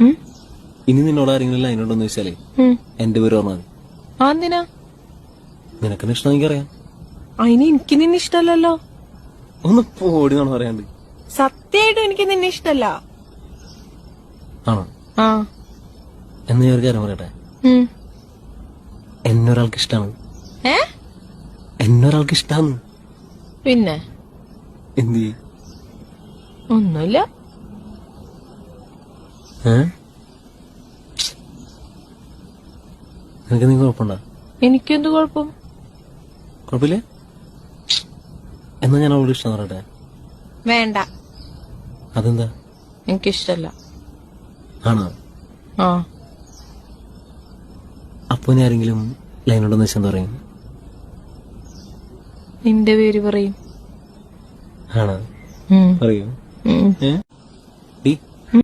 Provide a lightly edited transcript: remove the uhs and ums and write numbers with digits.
ഇനി നിന്നോട് ആരെങ്കിലും ലൈനുണ്ടോന്ന് വെച്ചാലേ എന്റെ പേര് പറഞ്ഞാൽ മതി. എന്തിനാ? നിനക്കെന്നെ ഇഷ്ടം എനിക്കറിയാം. അതിന് എനിക്ക് നിന്നെ ഇഷ്ടല്ലോ. ഒന്ന് പോടി എന്നാണ് പറയാണ്ട്. സത്യമായിട്ടും എനിക്ക് നിന്നെ ഇഷ്ടല്ല. ആണോ? എന്ന് ഞാൻ ഒരു കാര്യം പറയട്ടെ. എന്നൊരാൾക്ക് ഇഷ്ടാണ്. എന്നൊരാൾക്ക് ഇഷ്ടാന്ന്. പിന്നെ എന്ത്? ഒന്നുമില്ല. നിനക്ക് നീ കുഴപ്പമുണ്ടോ? എനിക്കെന്ത് കുഴപ്പം? കുഴപ്പമില്ല. എന്നാ ഞാൻ അവളോട് ഇഷ്ടം പറയട്ടെ. വേണ്ട. അതെന്താ? എനിക്കിഷ്ടല്ല. ആണോ? അപ്പൊ ഇനി ആരെങ്കിലും ലൈനുണ്ടെന്ന് വെച്ചാൽ എന്താ പറയും? നിന്റെ പേര് പറയും. ആണോ? പറയൂ.